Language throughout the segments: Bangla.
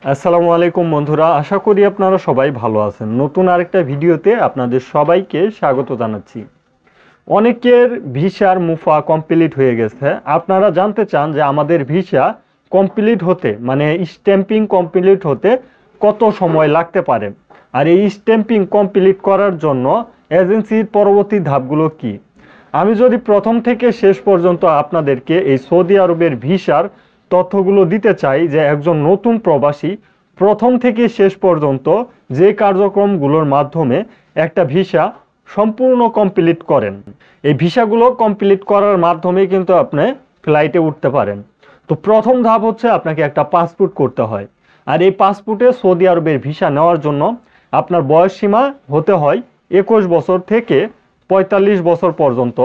আসসালামু আলাইকুম বন্ধুরা, আশা করি আপনারা সবাই ভালো আছেন। নতুন আরেকটা ভিডিওতে আপনাদের সবাইকে স্বাগত জানাচ্ছি। অনেকের ভিসার মুফা কমপ্লিট হয়ে গেছে। আপনারা জানতে চান যে আমাদের ভিসা কমপ্লিট হতে মানে স্ট্যাম্পিং কমপ্লিট হতে কত সময় লাগতে পারে, আর এই স্ট্যাম্পিং কমপ্লিট করার জন্য এজেন্সির পরবর্তী ধাপগুলো কি। আমি যদি প্রথম থেকে শেষ পর্যন্ত আপনাদেরকে এই সৌদি আরবের ভিসার তথ্যগুলো দিতে চাই, যে একজন নতুন প্রবাসী প্রথম থেকে শেষ পর্যন্ত যে কার্যক্রমগুলোর মাধ্যমে একটা ভিসা সম্পূর্ণ কমপ্লিট করেন, এই ভিসাগুলো কমপ্লিট করার মাধ্যমে কিন্তু আপনি ফ্লাইটে উঠতে পারেন। তো প্রথম ধাপ হচ্ছে আপনাকে একটা পাসপোর্ট করতে হয়, আর এই পাসপোর্টে সৌদি আরবের ভিসা নেওয়ার জন্য আপনার বয়স সীমা হতে হয় 21 বছর থেকে 45 বছর পর্যন্ত।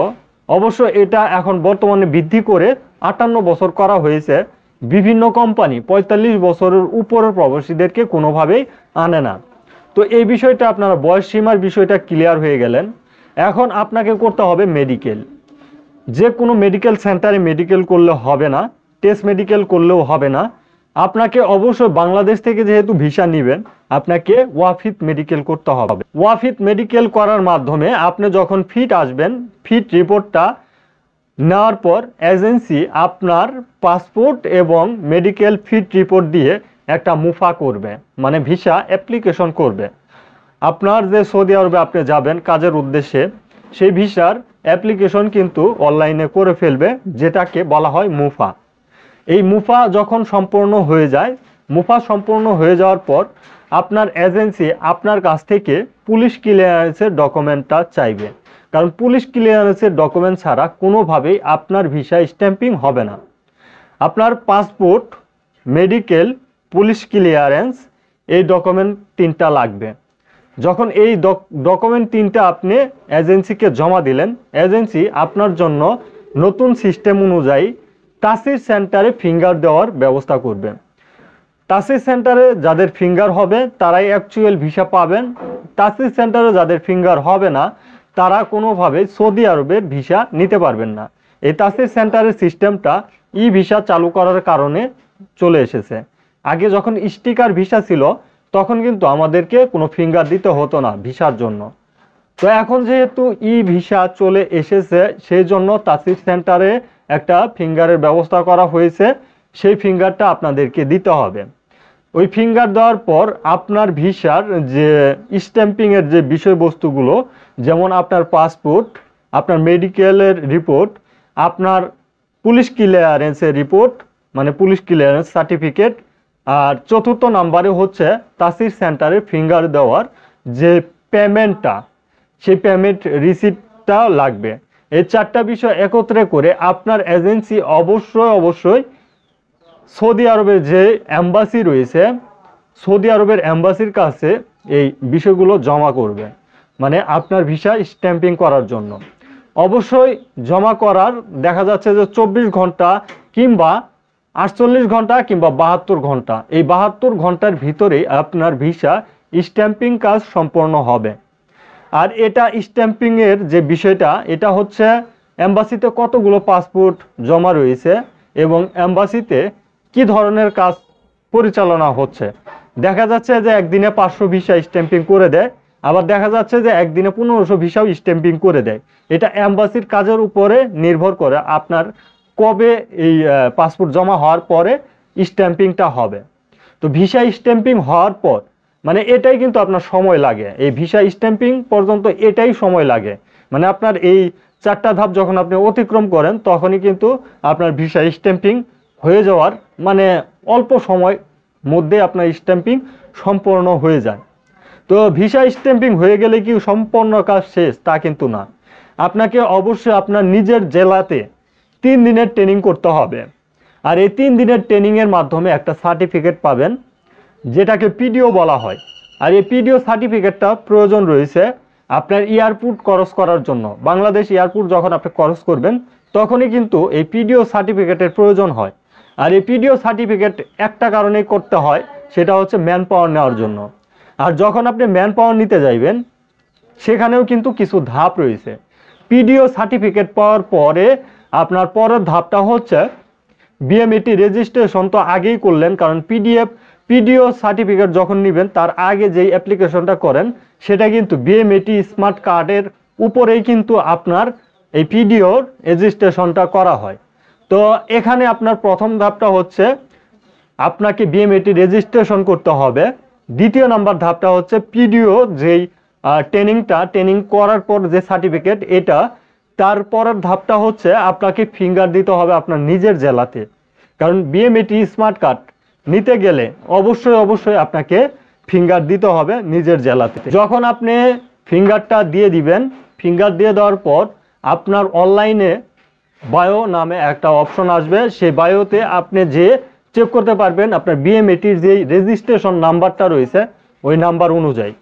অবশ্য এটা এখন বর্তমানে বৃদ্ধি করে 58 বছর করা হয়েছে। বিভিন্ন কোম্পানি 45 বছরের উপরের প্রবাসীদেরকে কোনোভাবেই আনে না। তো এই বিষয়টা আপনারা বয়স সীমার বিষয়টা ক্লিয়ার হয়ে গেলেন। এখন আপনাকে করতে হবে মেডিকেল। যে কোনো মেডিকেল সেন্টারে মেডিকেল করলে হবে না, টেস্ট মেডিকেল করলেও হবে না। আপনাকে অবশ্যই বাংলাদেশ থেকে যেহেতু ভিসা নেবেন, আপনাকে ওয়াফিত মেডিকেল করতে হবে। ওয়াফিত মেডিকেল করার মাধ্যমে আপনি যখন ফিট আসবেন, ফিট রিপোর্টটা নেওয়ার পর এজেন্সি আপনার পাসপোর্ট এবং মেডিকেল ফিট রিপোর্ট দিয়ে একটা মুফা করবে, মানে ভিসা অ্যাপ্লিকেশন করবে। আপনার যে সৌদি আরবে আপনি যাবেন কাজের উদ্দেশ্যে, সেই ভিসার অ্যাপ্লিকেশন কিন্তু অনলাইনে করে ফেলবে, যেটাকে বলা হয় মুফা। এই মুফা যখন সম্পূর্ণ হয়ে যায়, মুফা সম্পূর্ণ হয়ে যাওয়ার পর আপনার এজেন্সি আপনার কাছ থেকে পুলিশ ক্লিয়ারেন্সের ডকুমেন্টটা চাইবে, কারণ পুলিশ ক্লিয়ারেন্সের ডকুমেন্ট ছাড়া কোনোভাবেই আপনার ভিসা স্ট্যাম্পিং হবে না। আপনার পাসপোর্ট, মেডিকেল, পুলিশ ক্লিয়ারেন্স, এই ডকুমেন্ট তিনটা লাগবে। যখন এই ডকুমেন্ট তিনটা আপনি এজেন্সিকে জমা দিলেন, এজেন্সি আপনার জন্য নতুন সিস্টেম অনুযায়ী তাসির সেন্টারে ফিঙ্গার দেওয়ার ব্যবস্থা করবে। তাসির সেন্টারে যাদের ফিঙ্গার হবে তারাই অ্যাকচুয়াল ভিসা পাবেন। তাসির সেন্টারে যাদের ফিঙ্গার হবে না, তারা কোনোভাবে সৌদি আরবের ভিসা নিতে পারবেন না। এই তাসির সেন্টারের সিস্টেমটা ই ভিসা চালু করার কারণে চলে এসেছে। আগে যখন স্টিকার ভিসা ছিল তখন কিন্তু আমাদেরকে কোনো ফিঙ্গার দিতে হতো না ভিসার জন্য। তো এখন যেহেতু ই ভিসা চলে এসেছে, সেই জন্য তাসির সেন্টারে একটা ফিঙ্গারের ব্যবস্থা করা হয়েছে। সেই ফিঙ্গারটা আপনাদেরকে দিতে হবে। ওই ফিঙ্গার দেওয়ার পর আপনার ভিসার যে স্ট্যাম্পিংয়ের যে বিষয়বস্তুগুলো, যেমন আপনার পাসপোর্ট, আপনার মেডিকেলের রিপোর্ট, আপনার পুলিশ ক্লিয়ারেন্সের রিপোর্ট মানে পুলিশ ক্লিয়ারেন্স সার্টিফিকেট, আর চতুর্থ নাম্বারে হচ্ছে তাসির সেন্টারে ফিঙ্গার দেওয়ার যে পেমেন্টটা, সেই পেমেন্ট রিসিপ্টটা লাগবে। এই চারটা বিষয় একত্রে করে আপনার এজেন্সি অবশ্যই সৌদি আরবের যে এম্বাসি রয়েছে, সৌদি আরবের এম্বাসির কাছে এই বিষয়গুলো জমা করবে, মানে আপনার ভিসা স্ট্যাম্পিং করার জন্য। অবশ্যই জমা করার দেখা যাচ্ছে যে 24 ঘন্টা কিংবা 48 ঘন্টা কিংবা 72 ঘন্টা, এই 72 ঘন্টার ভিতরেই আপনার ভিসা স্ট্যাম্পিং কাজ সম্পন্ন হবে। আর এটা স্ট্যাম্পিংয়ের যে বিষয়টা, এটা হচ্ছে এম্বাসিতে কতগুলো পাসপোর্ট জমা রয়েছে এবং এম্বাসিতে কি ধরনের কাজ পরিচালনা হচ্ছে। দেখা যাচ্ছে যে একদিনে 500 ভিসা স্ট্যাম্পিং করে দেয়, আবার দেখা যাচ্ছে যে একদিনে 1500 ভিসাও স্ট্যাম্পিং করে দেয়। এটা এম্বাসির কাজের উপরে নির্ভর করে আপনার কবে এই পাসপোর্ট জমা হওয়ার পরে স্ট্যাম্পিংটা হবে। তো ভিসা স্ট্যাম্পিং হওয়ার পর মানে এটাই কিন্তু আপনার সময় লাগে, এই ভিসা স্ট্যাম্পিং পর্যন্ত এটাই সময় লাগে। মানে আপনার এই চারটা ধাপ যখন আপনি অতিক্রম করেন, তখনই কিন্তু আপনার ভিসা স্ট্যাম্পিং হয়ে যাওয়ার মানে অল্প সময় মধ্যে আপনার স্ট্যাম্পিং সম্পূর্ণ হয়ে যায়। তো ভিসা স্ট্যাম্পিং হয়ে গেলে কি সম্পূর্ণ কাজ শেষ তা কিন্তু না। আপনাকে অবশ্যই আপনার নিজের জেলাতে 3 দিনের ট্রেনিং করতে হবে। আর এই 3 দিনের ট্রেনিংয়ের মাধ্যমে একটা সার্টিফিকেট পাবেন, যেটাকে পিডিও বলা হয়। আর এই পিডিও সার্টিফিকেটটা প্রয়োজন রয়েছে আপনার এয়ারপোর্ট ক্রস করার জন্য। বাংলাদেশ এয়ারপোর্ট যখন আপনি ক্রস করবেন, তখনই কিন্তু এই পিডিও সার্টিফিকেটের প্রয়োজন হয়। আর এই পিডিও সার্টিফিকেট একটা কারণেই করতে হয়, সেটা হচ্ছে ম্যান পাওয়ার নেওয়ার জন্য। আর যখন আপনি ম্যান পাওয়ার নিতে যাইবেন, সেখানেও কিন্তু কিছু ধাপ রয়েছে। পিডিও সার্টিফিকেট পাওয়ার পরে আপনার পরের ধাপটা হচ্ছে বিএমইটি রেজিস্ট্রেশন। তো আগেই করলেন, কারণ পিডিও সার্টিফিকেট যখন নেবেন তার আগে যেই অ্যাপ্লিকেশনটা করেন সেটা কিন্তু বিএমএটি স্মার্ট কার্ডের উপরেই কিন্তু আপনার এই পিডিওর রেজিস্ট্রেশনটা করা হয়। তো এখানে আপনার প্রথম ধাপটা হচ্ছে আপনাকে বিএমএটি রেজিস্ট্রেশন করতে হবে। দ্বিতীয় নাম্বার ধাপটা হচ্ছে পিডিও যেই ট্রেনিং করার পর যে সার্টিফিকেট এটা, তারপরের ধাপটা হচ্ছে আপনাকে ফিঙ্গার দিতে হবে আপনার নিজের জেলাতে। কারণ বিএমএটি স্মার্ট কার্ড নিতে গেলে অবশ্যই আপনাকে ফিঙ্গার দিতে হবে নিজের জেলাতে। যখন আপনি ফিঙ্গারটা দিয়ে দিবেন, ফিঙ্গার দিয়ে দেওয়ার পর আপনার অনলাইনে বায়ো নামে একটা অপশন আসবে, সেই বায়োতে আপনি যে চেক করতে পারবেন আপনার বিএমএটির যে রেজিস্ট্রেশন নাম্বারটা রয়েছে ওই নাম্বার অনুযায়ী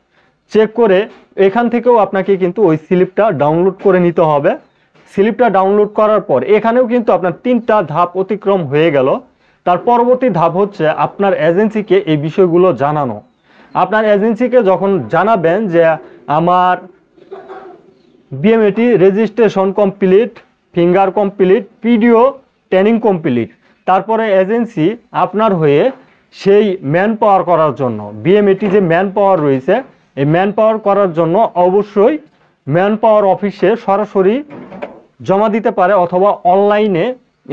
চেক করে এখান থেকেও আপনাকে কিন্তু ওই স্লিপটা ডাউনলোড করে নিতে হবে। স্লিপটা ডাউনলোড করার পর এখানেও কিন্তু আপনার 3টা ধাপ অতিক্রম হয়ে গেল। তার পরবর্তী ধাপ হচ্ছে আপনার এজেন্সিকে এই বিষয়গুলো জানানো। আপনার এজেন্সিকে যখন জানাবেন যে আমার BMAT registration complete, finger complete, PDO training complete, তারপরে এজেন্সি আপনার হয়ে সেই ম্যান পাওয়ার করার জন্য বিএমএটি যে ম্যান পাওয়ার রয়েছে এই ম্যান পাওয়ার করার জন্য অবশ্যই ম্যান পাওয়ার অফিসে সরাসরি জমা দিতে পারে, অথবা অনলাইনে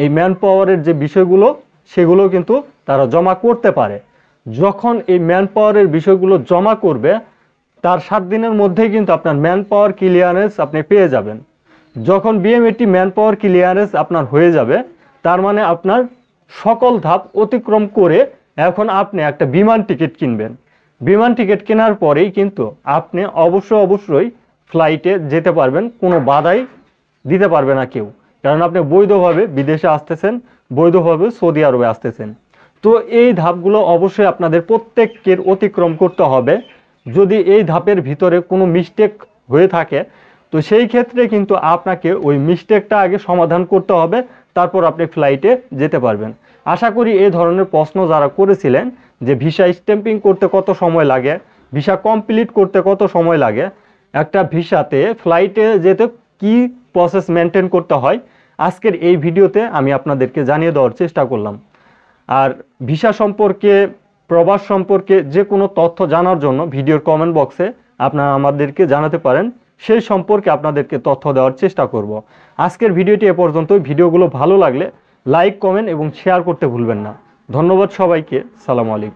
এই ম্যান পাওয়ারের যে বিষয়গুলো সেগুলো কিন্তু তারা জমা করতে পারে। যখন এই ম্যান পাওয়ারের বিষয়গুলো জমা করবে তার 7 দিনের মধ্যেই কিন্তু আপনার ম্যান পাওয়ার ক্লিয়ারেন্স আপনি পেয়ে যাবেন। যখন বিএমএটি ম্যান পাওয়ার ক্লিয়ারেন্স আপনার হয়ে যাবে তার মানে আপনার সকল ধাপ অতিক্রম করে এখন আপনি একটা বিমান টিকিট কিনবেন। বিমান টিকিট কেনার পরেই কিন্তু আপনি অবশ্যই ফ্লাইটে যেতে পারবেন, কোনো বাধাই দিতে পারবে না কেউ। কারণ আপনি বৈধভাবে বিদেশে আসতেছেন, বৈধভাবে সৌদি আরবে আসতেছেন। তো এই ধাপগুলো অবশ্যই আপনাদের প্রত্যেকের অতিক্রম করতে হবে। যদি এই ধাপের ভিতরে কোনো মিস্টেক হয়ে থাকে তো সেই ক্ষেত্রে কিন্তু আপনাকে ওই মিস্টেকটা আগে সমাধান করতে হবে, তারপর আপনি ফ্লাইটে যেতে পারবেন। আশা করি এই ধরনের প্রশ্ন যারা করেছিলেন যে ভিসা স্ট্যাম্পিং করতে কত সময় লাগে, ভিসা কমপ্লিট করতে কত সময় লাগে, একটা ভিসাতে ফ্লাইটে যেতে কি প্রসেস মেনটেন করতে হয়, আজকের এই ভিডিওতে আমি আপনাদেরকে জানিয়ে দেওয়ার চেষ্টা করলাম। আর ভিসা সম্পর্কে, প্রবাস সম্পর্কে যে কোনো তথ্য জানার জন্য ভিডিওর কমেন্ট বক্সে আপনারা আমাদেরকে জানাতে পারেন, সেই সম্পর্কে আপনাদেরকে তথ্য দেওয়ার চেষ্টা করব। আজকের ভিডিওটি এ পর্যন্তই। ভিডিওগুলো ভালো লাগলে লাইক, কমেন্ট এবং শেয়ার করতে ভুলবেন না। ধন্যবাদ সবাইকে। সালামু আলাইকুম।